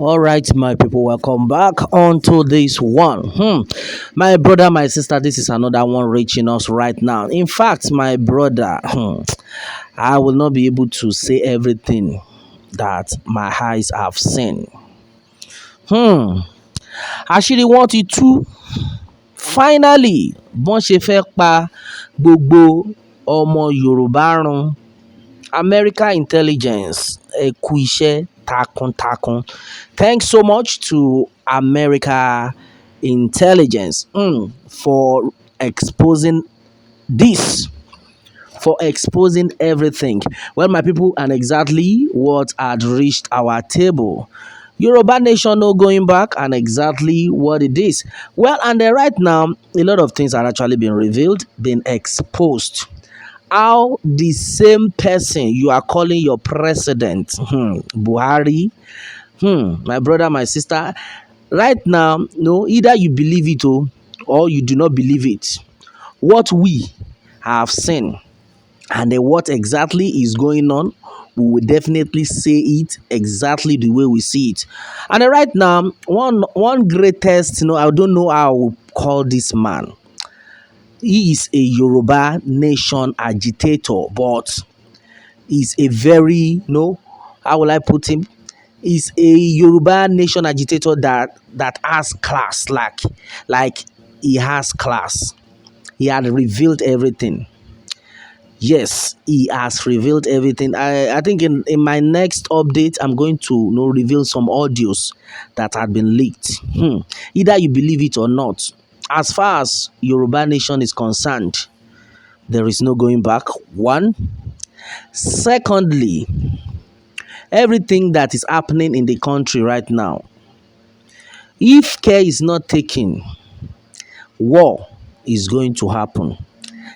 All right, my people, welcome back onto this one. My brother, my sister, this is another one reaching us right now. In fact, my brother, I will not be able to say everything that my eyes have seen. Àṣírí wọn ti tú. Finally, bọ́n ṣe fẹ́ pa gbogbo ọmọ Yorùbá run. America intelligence, ẹ kú iṣẹ́ takuntakun. Thanks so much to America intelligence for exposing this, for exposing everything. Well, my people, and exactly what had reached our table. Yoruba nation no going back, and exactly what it is. Well, and then right now, a lot of things are actually being revealed, being exposed. How the same person you are calling your president, Buhari, my brother, my sister, right now, no, either you believe it or you do not believe it. What we have seen and then what exactly is going on, we will definitely say it exactly the way we see it. And then right now, one greatest, I don't know how I will call this man. He is a Yoruba nation agitator, but he's a very, how will I put him? He's a Yoruba nation agitator that has class, like he has class. He had revealed everything. Yes, he has revealed everything. I think in my next update, I'm going to reveal some audios that had been leaked. Either you believe it or not. As far as Yoruba nation is concerned, there is no going back. One. Secondly, everything that is happening in the country right now, if care is not taken, war is going to happen.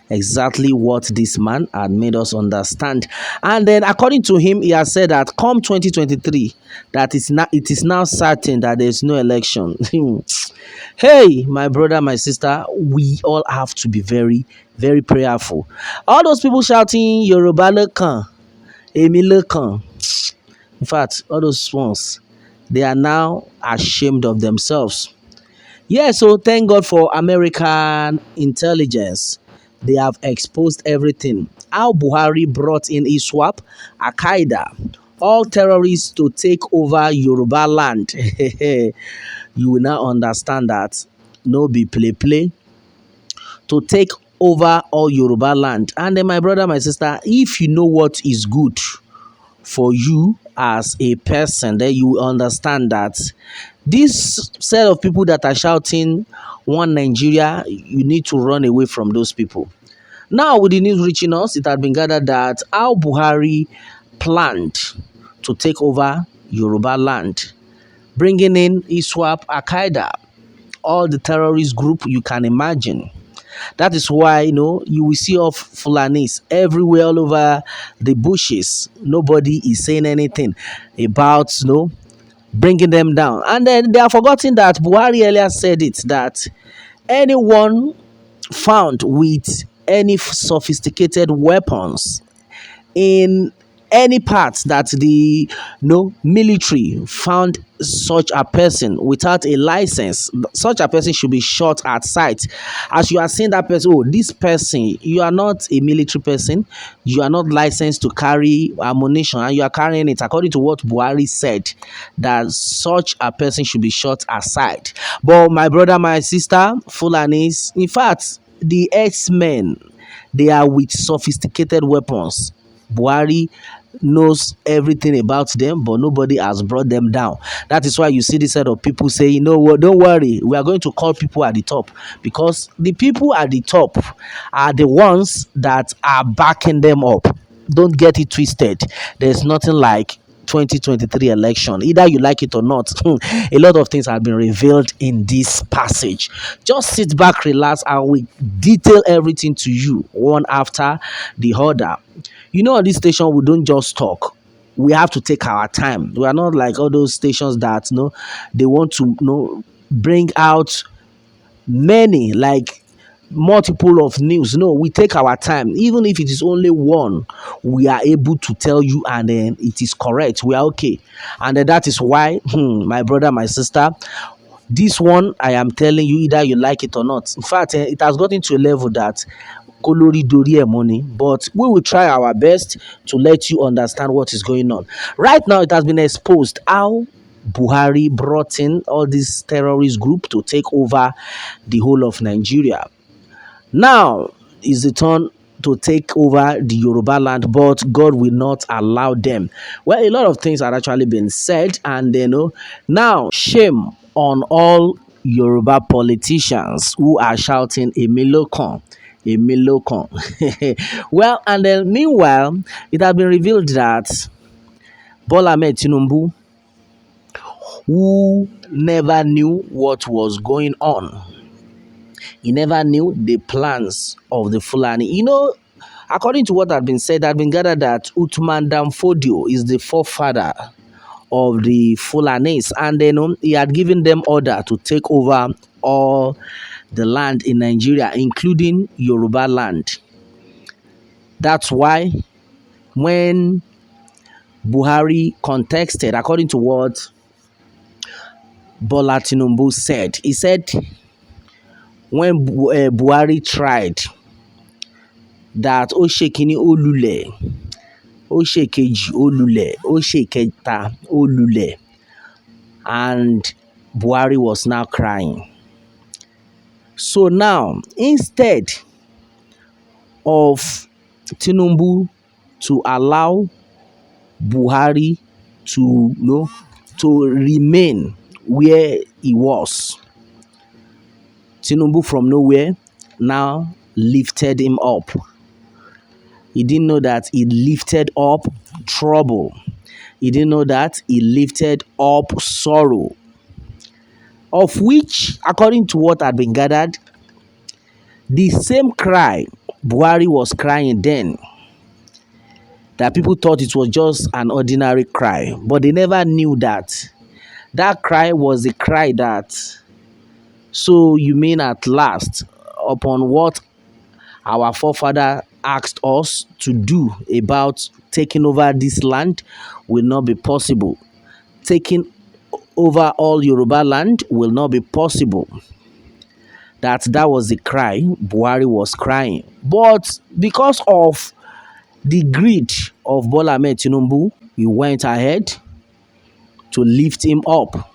Exactly what this man had made us understand. And then according to him, he has said that come 2023, it is now certain that there is no election. Hey, my brother, my sister, we all have to be very, very prayerful. All those people shouting Yoruba Lekan, Emi Lekan. In fact, all those ones, they are now ashamed of themselves. Yeah, so thank God for American intelligence. They have exposed everything. How Buhari brought in ISWAP, Al-Qaeda, all terrorists to take over Yoruba land. You will now understand that no be play to take over all Yoruba land. And then my brother, my sister, if you know what is good for you as a person, then you understand that this set of people that are shouting one Nigeria, you need to run away from those people. Now, with the news reaching us, it had been gathered that how Buhari planned to take over Yoruba land, bringing in ISWAP, Al-Qaeda, all the terrorist group you can imagine. That is why, you will see of Fulanis everywhere all over the bushes. Nobody is saying anything about, bringing them down. And then they are forgetting that Buhari earlier said it, that anyone found with any sophisticated weapons in any part that the military found such a person without a license, such a person should be shot at sight. As you are seeing that person, this person, you are not a military person, you are not licensed to carry ammunition, and you are carrying it according to what Buhari said, that such a person should be shot aside. But my brother, my sister, Fulanis, in fact, the X-Men, they are with sophisticated weapons. Buhari knows everything about them, but nobody has brought them down. That is why you see this set of people saying, you know what, don't worry, we are going to call people at the top, because the people at the top are the ones that are backing them up. Don't get it twisted. There's nothing like 2023 election. Either you like it or not, a lot of things have been revealed in this passage. Just sit back, relax, and we detail everything to you one after the other. On this station, we don't just talk. We have to take our time. We are not like all those stations that they want to bring out many, like multiple of news. No, we take our time. Even if it is only one, we are able to tell you, and then it is correct. We are okay. And then that is why, my brother, my sister, this one I am telling you, either you like it or not. In fact, it has gotten to a level that kolori dori money, but we will try our best to let you understand what is going on. Right now, it has been exposed how Buhari brought in all these terrorist group to take over the whole of Nigeria. Now is the turn to take over the Yoruba land, but God will not allow them. Well, a lot of things are actually being said, and now shame on all Yoruba politicians who are shouting a Kan, a Kan. Well, and then meanwhile, it has been revealed that Bola Ahmed Tinubu, who never knew what was going on, he never knew the plans of the Fulani. According to what had been said, had been gathered that Uthman Danfodio is the forefather of the Fulanis, and then he had given them order to take over all the land in Nigeria, including Yoruba land. That's why when Buhari contested, according to what Bola Tinubu said, he said when Buhari tried that ó ṣe kínní ó lulẹ̀, ó ṣe kejì ó lulẹ̀, ó ṣe kẹta ó lulẹ̀, and Buhari was now crying. So now, instead of Tinubu to allow Buhari to remain where he was, Tinubu from nowhere now lifted him up. He didn't know that he lifted up trouble. He didn't know that he lifted up sorrow, of which, according to what had been gathered, the same cry Buhari was crying then, that people thought it was just an ordinary cry, but they never knew that that cry was the cry that, so you mean at last, upon what our forefather asked us to do about taking over this land will not be possible. Taking over all Yoruba land will not be possible. That was the cry Buhari was crying. But because of the greed of Bola Ahmed Tinubu, he went ahead to lift him up.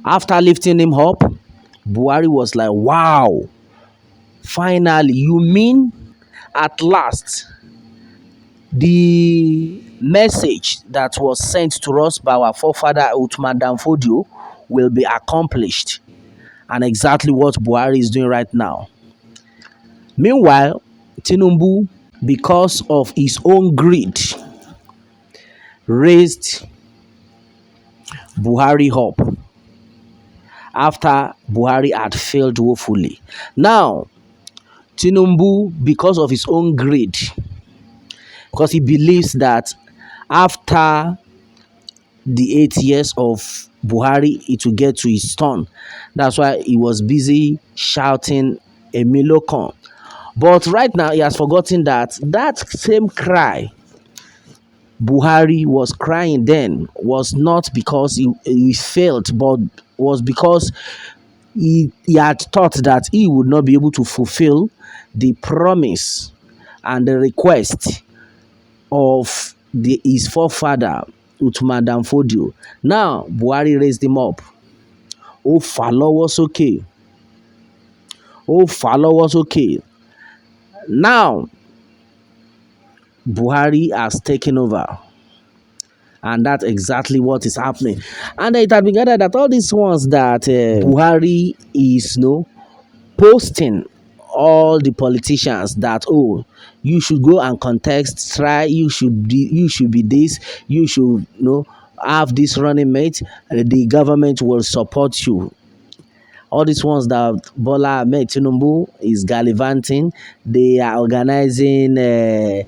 After lifting him up, Buhari was like, wow, finally, you mean at last the message that was sent to us by our forefather Uthman Danfodio will be accomplished. And exactly what Buhari is doing right now. Meanwhile, Tinubu, because of his own greed, raised Buhari up after Buhari had failed woefully. Now, Tinubu, because of his own greed, because he believes that after the 8 years of Buhari, it will get to his turn. That's why he was busy shouting a Kan. But right now, he has forgotten that that same cry Buhari was crying then was not because he failed, but was because he had thought that he would not be able to fulfill the promise and the request of his forefather, Uthman Danfodio. Now, Buhari raised him up. Ó fà á lọ́wọ́ sókè. Ó fà á lọ́wọ́ sókè. Now, Buhari has taken over. And that's exactly what is happening. And it had been gathered that all these ones that Buhari is posting all the politicians that, oh, you should go and contest, try, you should be this, you should have this running mate, the government will support you. All these ones that Bola Ahmed Tinubu is gallivanting, they are organizing the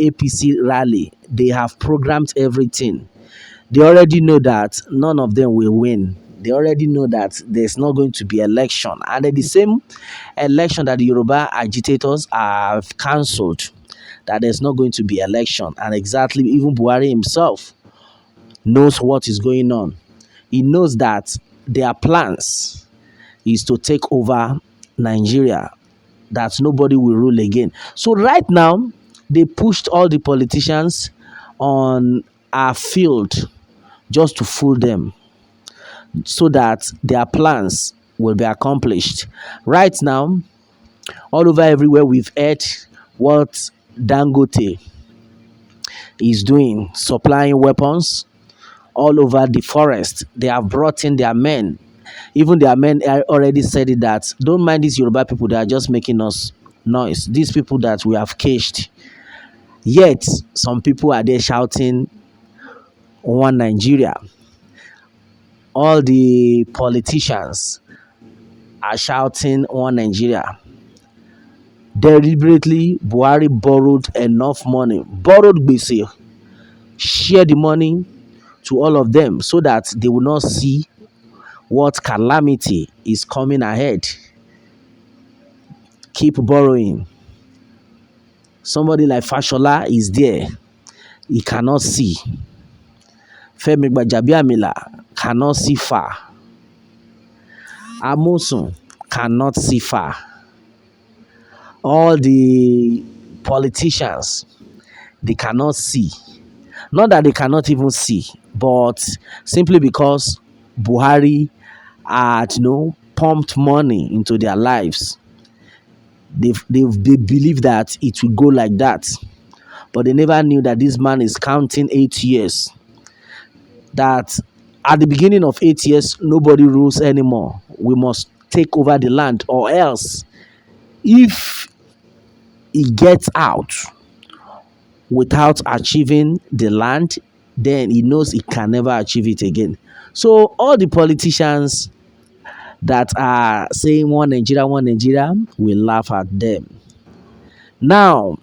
APC rally. They have programmed everything. They already know that none of them will win. They already know that there's not going to be election. And the same election that the Yoruba agitators have cancelled, that there's not going to be election. And exactly, even Buhari himself knows what is going on. He knows that their plans is to take over Nigeria, that nobody will rule again. So right now, they pushed all the politicians on our field just to fool them so that their plans will be accomplished. Right now, all over everywhere, we've heard what Dangote is doing, supplying weapons all over the forest. They have brought in their men. Even their men already said it, that don't mind these Yoruba people, they are just making us noise. These people that we have caged. Yet, some people are there shouting, one Nigeria. All the politicians are shouting, one Nigeria. Deliberately, Buhari borrowed enough money, borrowed gbese, share the money to all of them so that they will not see what calamity is coming ahead. Keep borrowing. Somebody like Fashola is there. He cannot see. Femi Gbajabiamila cannot see far. Amosun cannot see far. All the politicians, they cannot see. Not that they cannot even see, but simply because Buhari had, pumped money into their lives. They believe that it will go like that. But they never knew that this man is counting 8 years. That at the beginning of 8 years, nobody rules anymore. We must take over the land, or else, if he gets out without achieving the land, then he knows he can never achieve it again. So all the politicians that are saying one Nigeria, we laugh at them. Now,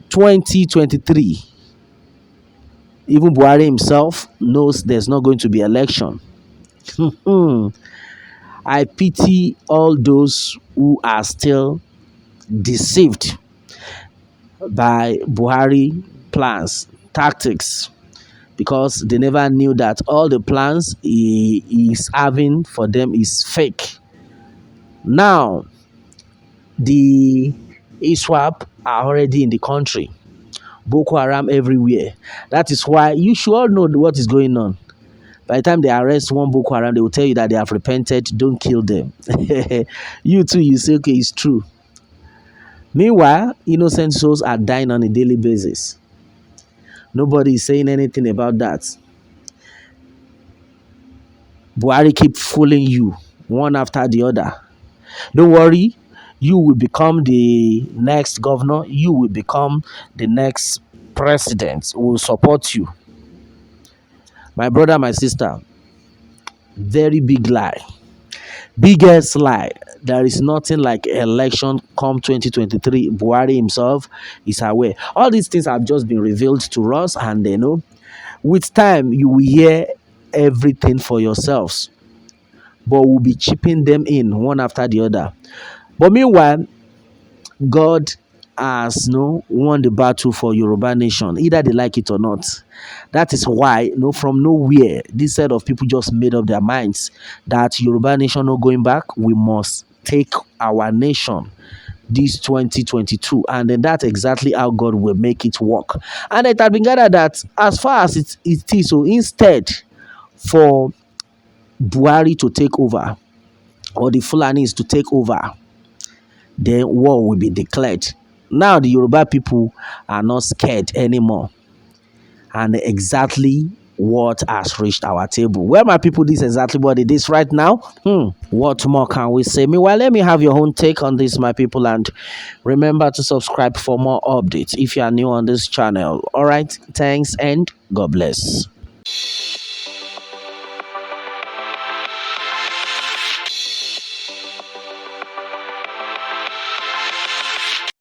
2023, even Buhari himself knows there's not going to be election. I pity all those who are still deceived by Buhari plans, tactics, because they never knew that all the plans he is having for them is fake. Now, the ISWAP are already in the country. Boko Haram everywhere. That is why you should all know what is going on. By the time they arrest one Boko Haram, they will tell you that they have repented. Don't kill them. You too, you say, okay, it's true. Meanwhile, innocent souls are dying on a daily basis. Nobody is saying anything about that. Buhari keep fooling you one after the other. Don't worry, you will become the next governor. You will become the next president. We will support you. My brother, my sister, very big lie. Biggest lie. There is nothing like election come 2023. Buhari himself is aware. All these things have just been revealed to us, and with time you will hear everything for yourselves. But we'll be chipping them in one after the other. But meanwhile, God has won the battle for Yoruba nation, either they like it or not. That is why, from nowhere, this set of people just made up their minds that Yoruba nation not going back. We must take our nation this 2022, and then that's exactly how God will make it work. And it had been gathered that as far as it is, so instead for Buhari to take over, or the Fulanis to take over, then war will be declared. Now the Yoruba people are not scared anymore. And exactly what has reached our table. Well, my people, this is exactly what it is right now. What more can we say? Meanwhile, let me have your own take on this, my people. And remember to subscribe for more updates if you are new on this channel. All right, thanks and God bless.